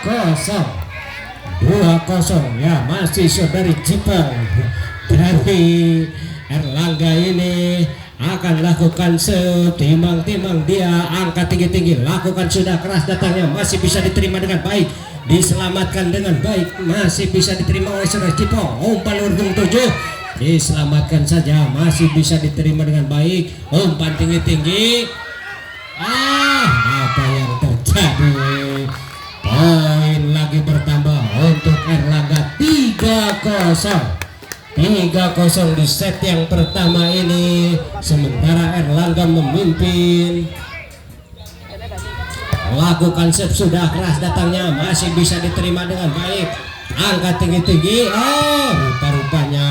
2-0 ya, masih saudari Jipong dari Erlangga ini akan lakukan setimbang-timbang, dia angkat tinggi-tinggi, lakukan sudah keras datangnya, masih bisa diterima dengan baik, diselamatkan dengan baik, masih bisa diterima oleh saudara Jipong. Umpan urung 7 diselamatkan saja, masih bisa diterima dengan baik, umpan tinggi-tinggi. Apa yang terjadi? Poin lagi bertambah untuk Erlangga 3-0 di set yang pertama ini, sementara Erlangga memimpin. Lakukan set sudah keras datangnya, masih bisa diterima dengan baik, angkat tinggi-tinggi. Rupa-rupanya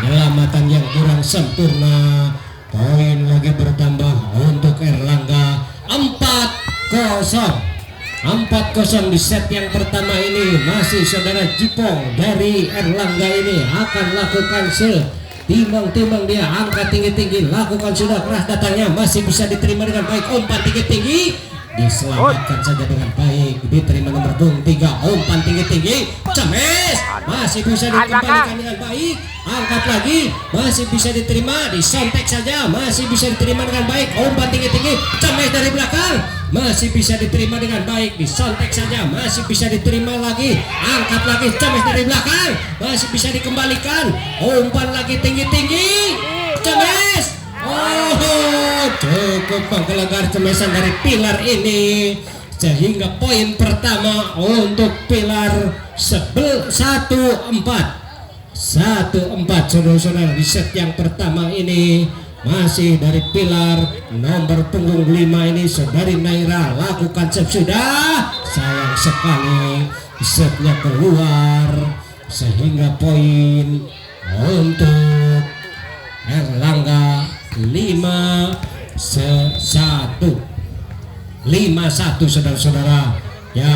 penyelamatan yang kurang sempurna. Poin lagi bertambah untuk Erlangga 4-0 di set yang pertama ini. Masih saudara Jipong dari Erlangga ini akan lakukan setimbang-timbang, dia angkat tinggi-tinggi, lakukan sudah keras datangnya, masih bisa diterima dengan baik, umpan tinggi-tinggi, diselamatkan saja dengan baik, diterima nomor 3, umpan tinggi-tinggi, James masih bisa dikembalikan dengan baik, angkat lagi, masih bisa diterima, disontek saja, masih bisa diterima dengan baik, umpan tinggi-tinggi, James dari belakang, masih bisa diterima dengan baik, disontek saja, masih bisa diterima lagi, angkat lagi, James dari belakang, masih bisa dikembalikan, umpan lagi tinggi-tinggi, James. Cukup menggelegar cemesan dari Pilar ini, sehingga poin pertama untuk Pilar 1-4 saudara-saudara di set yang pertama ini. Masih dari Pilar nomor punggung 5 ini, saudari Naira lakukan set sudah, sayang sekali setnya keluar, sehingga poin untuk Erlangga 5-1 saudara-saudara ya.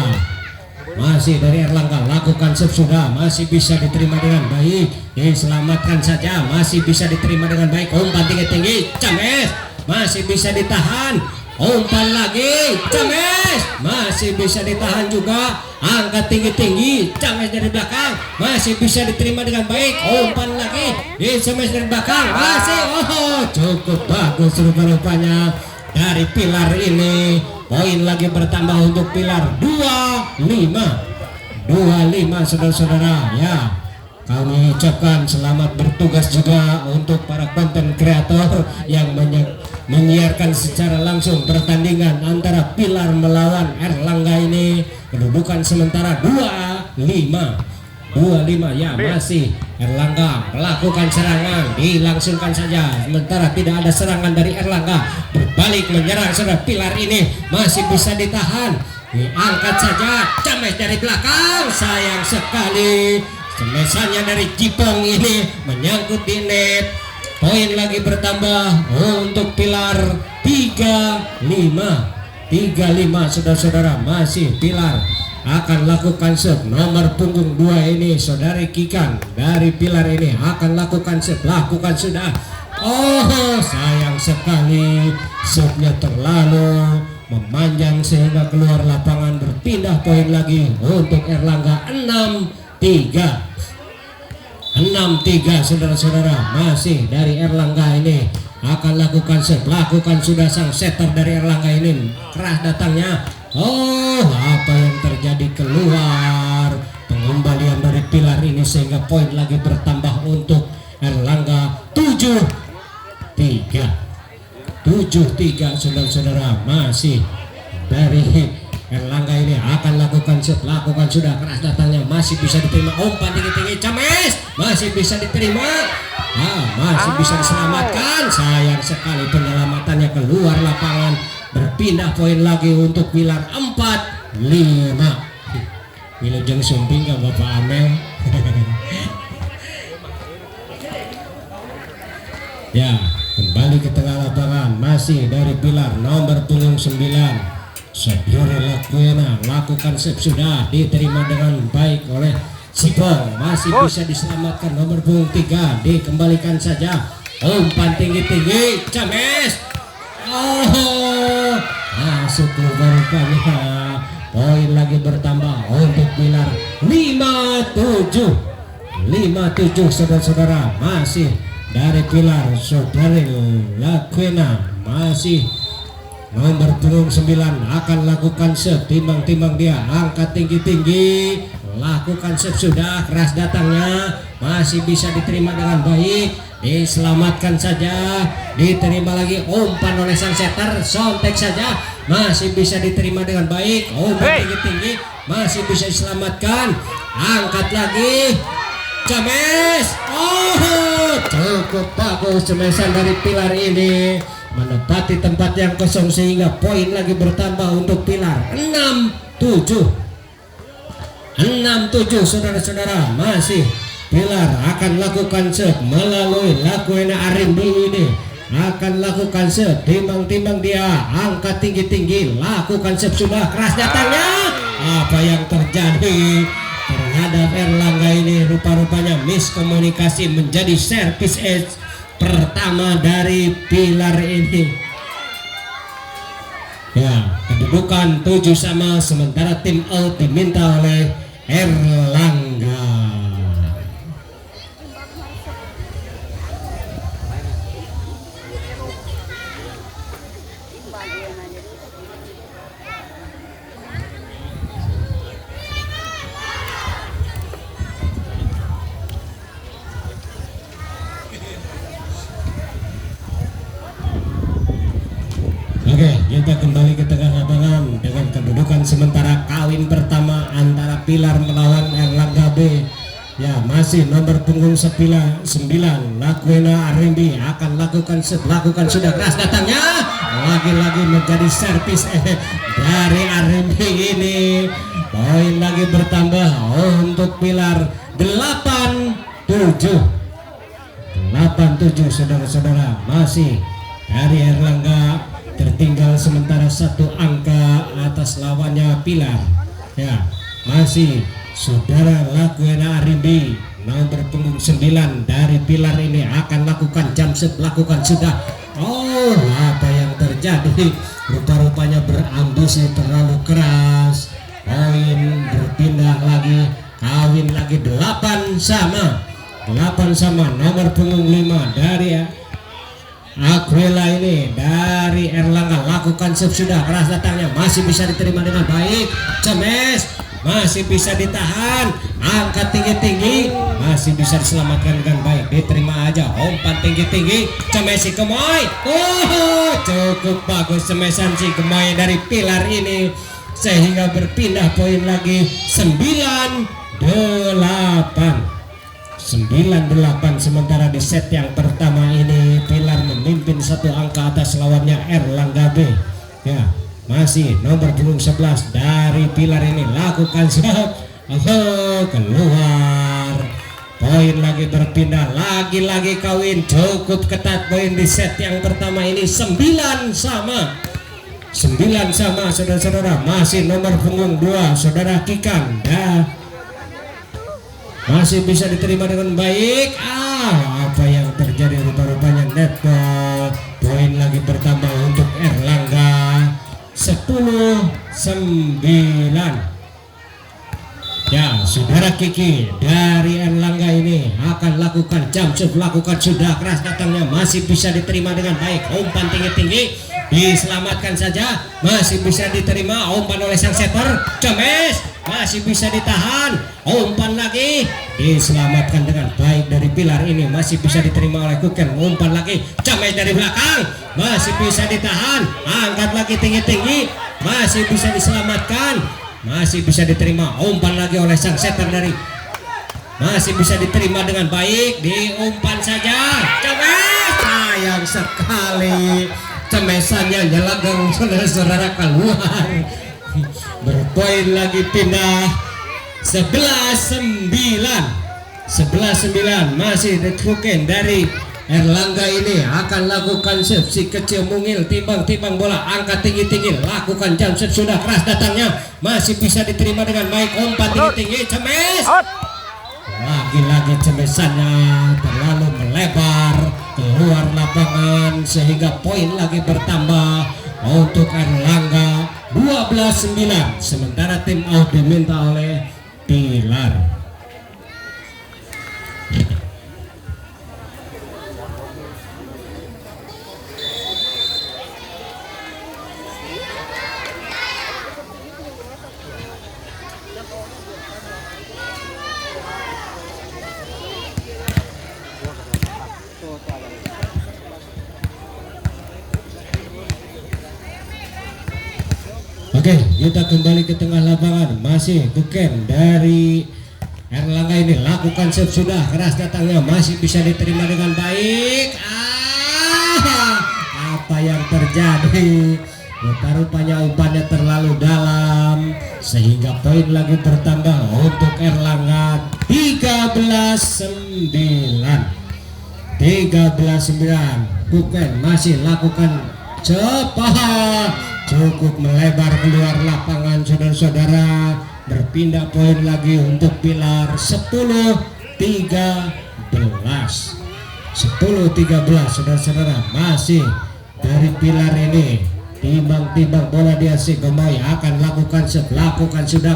Masih dari Erlangga lakukan set sudah, masih bisa diterima dengan baik, diselamatkan saja, masih bisa diterima dengan baik, umpan tinggi-tinggi, James masih bisa ditahan, umpan lagi, James masih bisa ditahan juga, angkat tinggi-tinggi, James dari belakang, masih bisa diterima dengan baik, umpan lagi, James dari belakang, masih cukup bagus rupanya dari Pilar ini. Poin lagi bertambah untuk Pilar 25 saudara-saudara ya. Kami ucapkan selamat bertugas juga untuk para konten kreator yang menyiarkan secara langsung pertandingan antara Pilar melawan Erlangga ini. Kedudukan sementara 25 ya, masih Erlangga melakukan serangan, dilangsungkan saja, sementara tidak ada serangan dari Erlangga, berbalik menyerang saudara Pilar ini, masih bisa ditahan, diangkat saja, James dari belakang, sayang sekali semesannya dari Jipong ini menyangkut di net. Poin lagi bertambah untuk Pilar 35 saudara-saudara. Masih Pilar akan lakukan set nomor punggung 2 ini, saudari Kikan dari Pilar ini akan lakukan set, lakukan sudah, sayang sekali setnya terlalu memanjang sehingga keluar lapangan, berpindah poin lagi untuk Erlangga 6-3 saudara-saudara. Masih dari Erlangga ini akan lakukan set, lakukan sudah, sang setter dari Erlangga ini keras datangnya, apa yang terjadi, keluar pengembalian dari Pilar ini, sehingga poin lagi bertambah untuk Erlangga 7-3 saudara-saudara. Masih dari Erlangga ini akan lakukan set, lakukan sudah, keras datangnya, masih bisa diterima, umpan tinggi-tinggi, James masih bisa diterima, masih bisa diselamatkan, sayang sekali penyelamatannya keluar lapangan, berpindah poin lagi untuk Pilar 4-5. Wilujeng sumping ke Bapak Amel. Ya, kembali ke tengah lapangan, masih dari Pilar nomor punggung 9, Saudara Lakwena lakukan set sudah, diterima dengan baik oleh Jipong, masih bisa diselamatkan nomor punggung 3, dikembalikan saja, umpan tinggi-tinggi, James masuk rupanya poin lagi bertambah untuk Pilar 57 saudara-saudara. Masih dari Pilar saudari Lakwena, masih nomor punggung 9 akan lakukan set, timbang-timbang dia angkat tinggi-tinggi, lakukan set, sudah keras datangnya, masih bisa diterima dengan baik, diselamatkan saja, diterima lagi, umpan oleh sang setter, sontek saja, masih bisa diterima dengan baik, umpan tinggi-tinggi, masih bisa diselamatkan, angkat lagi, James, oh cukup bagus cemesan dari Pilar ini, menempati tempat yang kosong sehingga poin lagi bertambah untuk Pilar 67 saudara-saudara. Masih Pilar akan lakukan set melalui Lakwena Arimbi ini, akan lakukan set, timbang-timbang dia angkat tinggi-tinggi, lakukan set, sudah keras datangnya, apa yang terjadi terhadap Erlangga ini? Rupa-rupanya miskomunikasi, menjadi servis edge pertama dari Pilar ini. Ya, kedudukan 7-sama, sementara tim out diminta oleh Erlangga. Oke, kita kembali ke tengah lapangan dengan kedudukan sementara kawin pertama antara Pilar melawan Erlangga B. Ya, masih nomor punggung 9 Lakwena Arimbi akan lakukan sudah keras datangnya, lagi-lagi menjadi servis dari Arimbi ini. Poin lagi bertambah untuk Pilar 87 saudara-saudara. Masih dari Erlangga tertinggal sementara satu angka atas lawannya Pilar. Ya, masih saudara Lakwena Arimbi nomor punggung 9 dari Pilar ini akan lakukan jump set, lakukan sudah. Oh, apa yang terjadi? Rupa-rupanya berambisi terlalu keras. Poin berpindah lagi, kawin lagi 8-sama nomor punggung 5 dari Aquila ini dari Erlangga, lakukan sub, sudah keras datangnya, masih bisa diterima dengan baik. Cemes masih bisa ditahan, angkat tinggi-tinggi, masih bisa diselamatkan dengan baik, diterima aja, umpan tinggi-tinggi, Cemes si Kemoy. Oh, cukup bagus cemesan si Kemoy dari Pilar ini sehingga berpindah poin lagi 9-8. Sementara di set yang pertama ini Pilar memimpin satu angka atas lawannya Erlangga B. Ya, masih nomor punggung 11 dari Pilar ini lakukan shot, keluar. Poin lagi berpindah, lagi-lagi kawin, cukup ketat poin di set yang pertama ini 9-sama saudara-saudara. Masih nomor punggung 2 saudara Kikan masih bisa diterima dengan baik. Apa yang terjadi? Rupa-rupanya netball. Poin lagi bertambah untuk Erlangga 10-9. Ya, saudara Kiki dari Erlangga ini akan lakukan jump shot, lakukan sudah keras datangnya, masih bisa diterima dengan baik, umpan tinggi-tinggi, diselamatkan saja, masih bisa diterima, umpan oleh sang setter, James masih bisa ditahan, umpan lagi, diselamatkan dengan baik dari Pilar ini, masih bisa diterima oleh Kuken, umpan lagi, James dari belakang, masih bisa ditahan, angkat lagi tinggi-tinggi, masih bisa diselamatkan, masih bisa diterima, umpan lagi oleh sang setter dari, masih bisa diterima dengan baik, diumpan saja, James, sayang sekali, cemesannya nyelageng saudara-saudara keluar. Berpoin lagi pindah 11-9 masih dikuken dari Erlangga ini akan lakukan serve, si kecil mungil timbang-timbang bola, angkat tinggi-tinggi, lakukan jump shot, sudah keras datangnya, masih bisa diterima dengan baik, umpan tinggi-tinggi, Cemes, lagi-lagi cemesannya terlalu melebar keluar lapangan sehingga poin lagi bertambah untuk Erlangga 12-9. Sementara tim out diminta oleh Pilar. Oke, kita kembali ke tengah lapangan. Masih Kuken dari Erlangga ini lakukan serve sudah, keras datangnya, masih bisa diterima dengan baik. Apa yang terjadi? Rupanya umpannya terlalu dalam sehingga poin lagi bertambah untuk Erlangga. 13-9. 13-9. Kuken masih lakukan cepat, cukup melebar keluar lapangan saudara-saudara. Berpindah poin lagi untuk Pilar. 10-13. 10-13 saudara-saudara. Masih dari Pilar ini timbang-timbang bola dia si Gemoy akan lakukan sudah,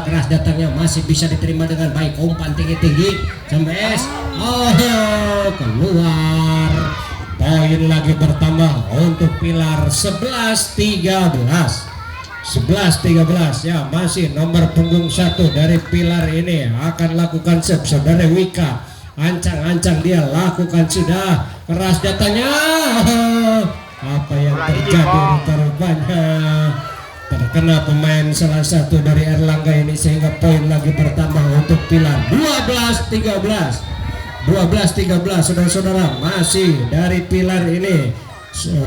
keras datangnya, masih bisa diterima dengan baik, umpan tinggi-tinggi Cemes. Keluar. Poin lagi bertambah untuk Pilar. 11-13. 11-13 ya. Masih nomor punggung 1 dari Pilar ini akan lakukan serve saudara Wika. Ancang-ancang dia lakukan sudah, keras datanya. Apa yang terjadi? Rupanya terkena pemain salah satu dari Erlangga ini sehingga poin lagi bertambah untuk Pilar. 12-13. 12-13 saudara-saudara. Masih dari Pilar ini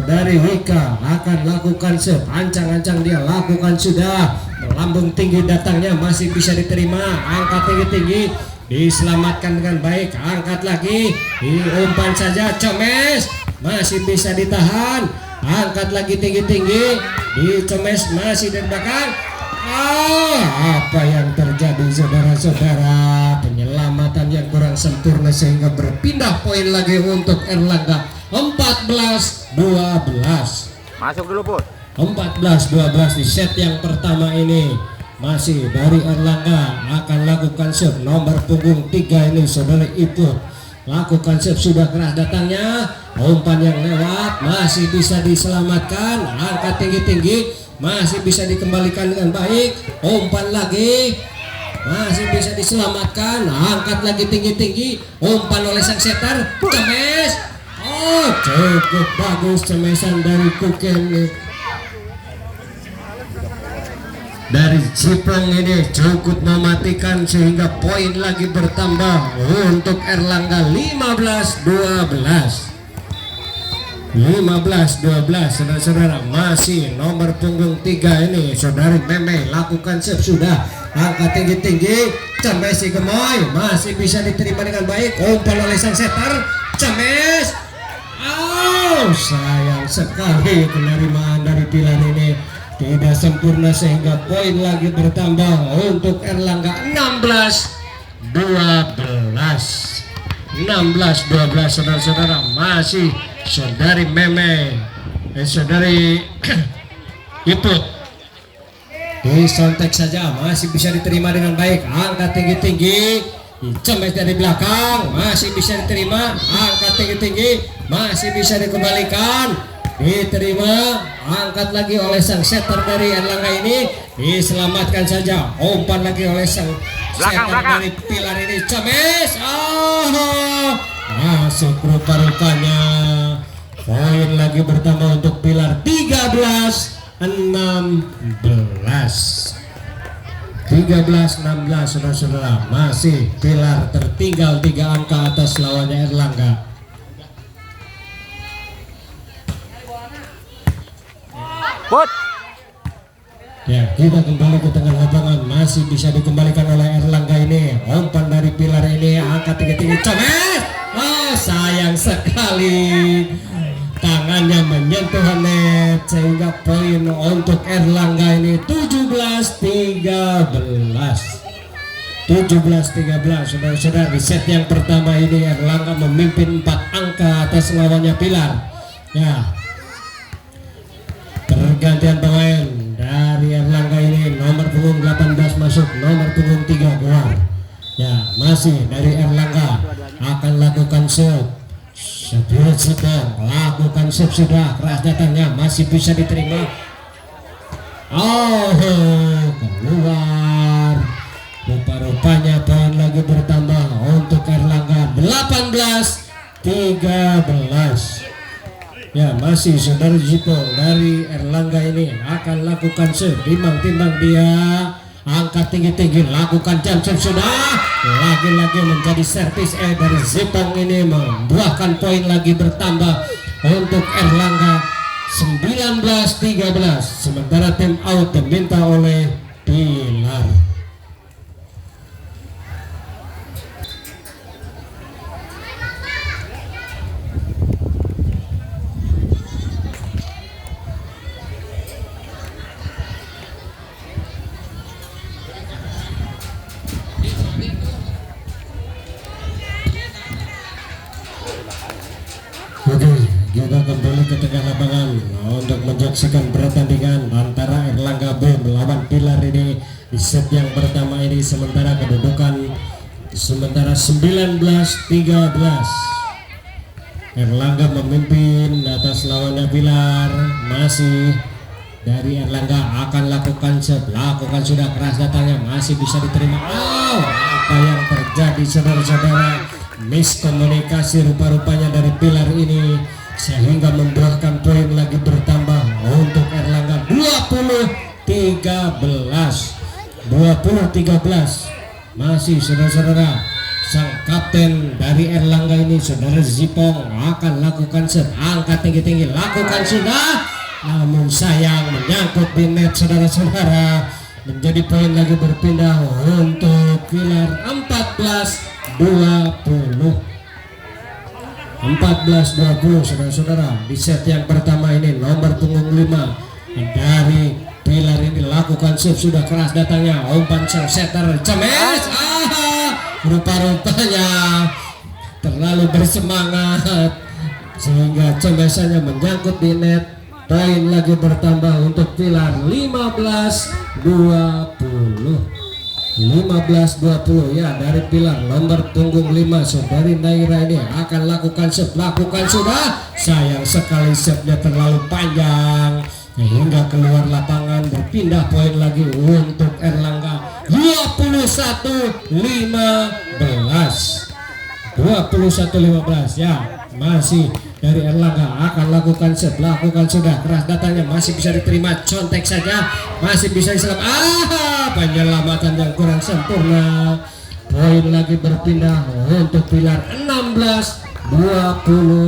dari Wika akan lakukan serve, ancang-ancang dia lakukan sudah, melambung tinggi datangnya, masih bisa diterima, angkat tinggi-tinggi, diselamatkan dengan baik, angkat lagi, diumpan saja Cemes, masih bisa ditahan, angkat lagi tinggi-tinggi, di Cemes masih dari belakang. Apa yang terjadi saudara-saudara? Penyelamatan yang kurang sempurna sehingga berpindah poin lagi untuk Erlangga. 14-12. Masuk dulu Put. 14-12 di set yang pertama ini. Masih dari Erlangga akan lakukan serve nomor punggung 3 ini saudara Iput. Lakukan serve sudah, keras datangnya, umpan yang lewat, masih bisa diselamatkan, angkat tinggi-tinggi, masih bisa dikembalikan dengan baik, umpan lagi, masih bisa diselamatkan, angkat lagi tinggi-tinggi, umpan oleh sang setter, Cemes. Cukup bagus cemesan dari Kuken dari Cipong ini, cukup mematikan sehingga poin lagi bertambah untuk Erlangga. 15-12. 15-12 saudara-saudara. Masih nomor punggung 3 ini saudari Meme lakukan serve sudah, angkat tinggi-tinggi, Cemes si Gemoy masih bisa diterima dengan baik, umpan oleh sang setter Cemes. Sayang sekali penerimaan dari Pilar ini tidak sempurna sehingga poin lagi bertambah untuk Erlangga. 16-12. 16-12 saudara-saudara. Masih saudari Meme, saudari Iput disontek saja, masih bisa diterima dengan baik, angkat tinggi-tinggi, Cemes dari belakang masih bisa diterima, angkat tinggi-tinggi, masih bisa dikembalikan, diterima, angkat lagi oleh sang setter dari Erlangga ini, diselamatkan saja, umpan lagi oleh sang setter dari Pilar ini, Cemes. Masuk rupa-rupanya. Poin lagi bertambah untuk Pilar. 13-16. 13-16 saudara-saudara. Masih Pilar tertinggal 3 angka atas lawannya Erlangga. Put. Ya, kita kembali ke tengah lapangan, masih bisa dikembalikan oleh Erlangga ini. Umpan dari Pilar ini, angkat tinggi-tinggi, Cemes. Sayang sekali, tangannya menyentuh net sehingga poin untuk Erlangga ini 17-13. 17-13 saudara-saudara. Di set yang pertama ini Erlangga memimpin 4 angka atas lawannya Pilar. Ya, pergantian pemain dari Erlangga punggung 18 masuk, nomor punggung 3 keluar. Ya, masih dari Erlangga akan lakukan shoot. Sebelum sedang lakukan shoot sudah keras datangnya, masih bisa diterima. Oh, keluar. Rupa-rupanya poin lagi bertambah untuk Erlangga 18-13. Ya, masih saudara Jipong dari Erlangga ini akan lakukan timbang-timbang dia angkat tinggi-tinggi, lakukan jump shot sudah. Lagi-lagi menjadi servis dari Jipong ini membuahkan poin lagi bertambah untuk Erlangga 19-13. Sementara tim out diminta oleh Pilar. Oke, kita kembali ke tengah lapangan untuk menyaksikan pertandingan antara Erlangga B melawan Pilar ini di set yang pertama ini. Sementara kedudukan 19-13. Erlangga memimpin atas lawannya Pilar. Masih dari Erlangga akan lakukan sudah keras datangnya, masih bisa diterima. Apa yang terjadi saudara-saudara? Miskomunikasi rupa-rupanya dari Pilar ini sehingga membuahkan poin lagi bertambah untuk Erlangga 20-13. Masih saudara-saudara, sang kapten dari Erlangga ini saudara Jipong akan lakukan angkat tinggi-tinggi, lakukan sudah, namun sayang menyangkut di net saudara-saudara. Menjadi poin lagi berpindah untuk Pilar 14-20 saudara-saudara. Di set yang pertama ini nomor punggung 5 dari Pilar ini lakukan sudah keras datangnya, umpan sang setter Cemes. Rupa-rupanya terlalu bersemangat sehingga cemesannya menyangkut di net. Poin lagi bertambah untuk Pilar 15-20 ya, dari Pilar nomor punggung 5 saudari Naira ini akan lakukan sudah, sayang sekali setnya terlalu panjang hingga keluar lapangan. Berpindah poin lagi untuk Erlangga 21-15 ya. Masih dari Erlangga akan lakukan sudah keras datangnya, masih bisa diterima, contek saja, masih bisa penyelamatan yang kurang sempurna. Poin lagi berpindah untuk Pilar 16-21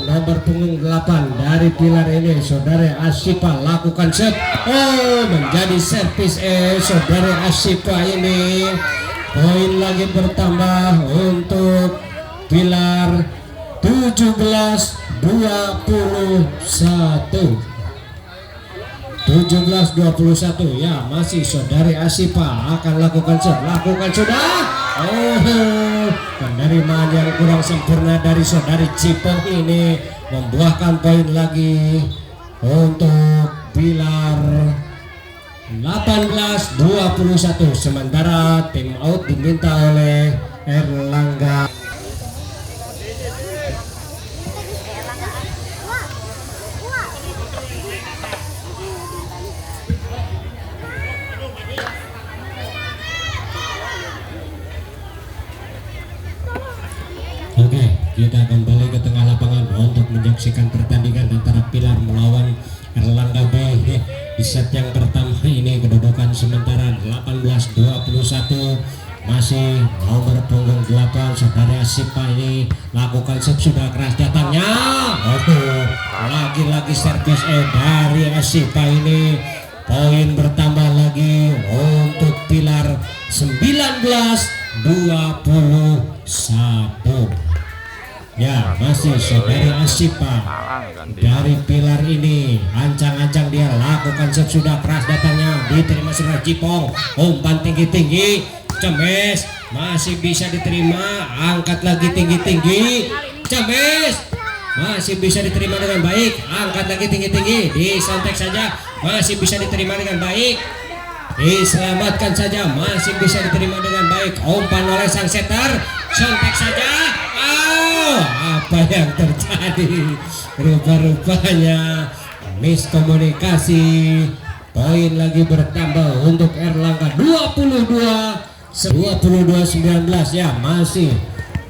nomor punggung 8 dari Pilar ini saudara Asipa lakukan menjadi servis saudara Asipa ini. Poin lagi bertambah untuk Pilar 17-21 ya. Masih saudari Asipa akan lakukan sudah. Penerimaan yang kurang sempurna dari saudari Jipong ini membuahkan poin lagi untuk Pilar 18-21. Sementara tim out diminta oleh Erlangga. Oke, kita kembali ke tengah lapangan untuk menyaksikan pertandingan antara Pilar melawan Erlangga B. Di set yang pertama ini kedudukan sementara 18-21. Masih nomor punggung 8 saudara Asipa ini lakukan sudah keras datangnya. Lagi-lagi servis dari Asipa ini. Poin bertambah lagi untuk Pilar 19-21 ya. Masih saudari Asipa dari Pilar ini ancang-ancang dia lakukan sudah keras datangnya, diterima saudara Jipong, umpan tinggi-tinggi, Cemes masih bisa diterima, angkat lagi tinggi-tinggi, Cemes masih bisa diterima dengan baik, angkat lagi tinggi-tinggi, disontek saja, masih bisa diterima dengan baik, diselamatkan saja, masih bisa diterima dengan baik, umpan oleh sang setter, sontek saja. Apa yang terjadi? Rupa-rupanya miskomunikasi. Poin lagi bertambah untuk Erlangga 22-19 ya, masih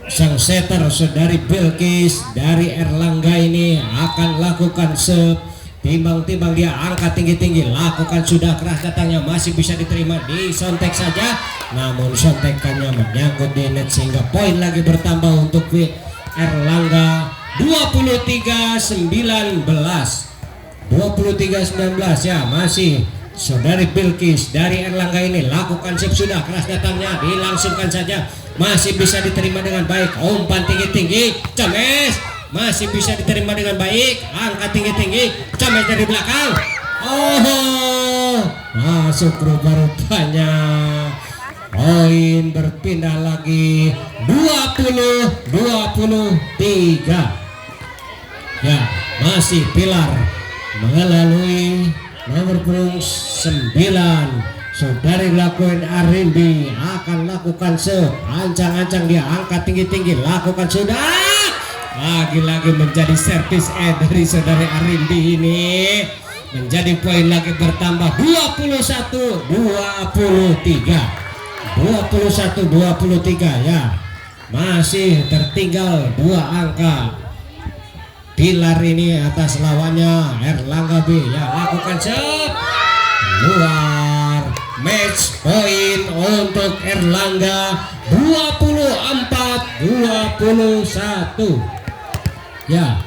sang setter dari Bilkis dari Erlangga ini akan lakukan timbang-timbang, dia angkat tinggi-tinggi, lakukan sudah keras datangnya, masih bisa diterima, disontek saja, namun sontekannya menyangkut di net sehingga poin lagi bertambah untuk Erlangga 23-19 ya, masih saudari Bilkis dari Erlangga ini lakukan sudah keras datangnya, dilangsungkan saja, masih bisa diterima dengan baik, umpan tinggi-tinggi, James masih bisa diterima dengan baik, angkat tinggi-tinggi, James dari belakang, masuk rupa-rupanya. Poin berpindah lagi 20-23 ya, masih Pilar melalui nomor punggung 9 saudari lakukan Arimbi akan lakukan ancang-ancang, dia angkat tinggi-tinggi, lakukan sudah, lagi-lagi menjadi servis dari saudari Arimbi ini, menjadi poin lagi bertambah 21-23 ya, masih tertinggal 2 angka. Pilar ini atas lawannya Erlangga B ya, lakukan luar, match point untuk Erlangga 24-21 ya.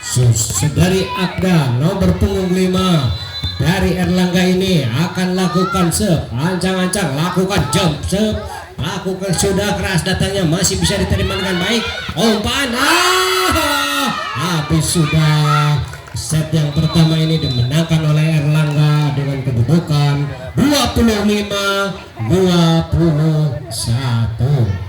Saudari Akda nomor punggung 5 dari Erlangga ini akan lakukan ancang-ancang, lakukan jump lakukan sudah keras datangnya, masih bisa diterima dengan baik, umpan, habis sudah. Set yang pertama ini dimenangkan oleh Erlangga dengan kedudukan 25-21.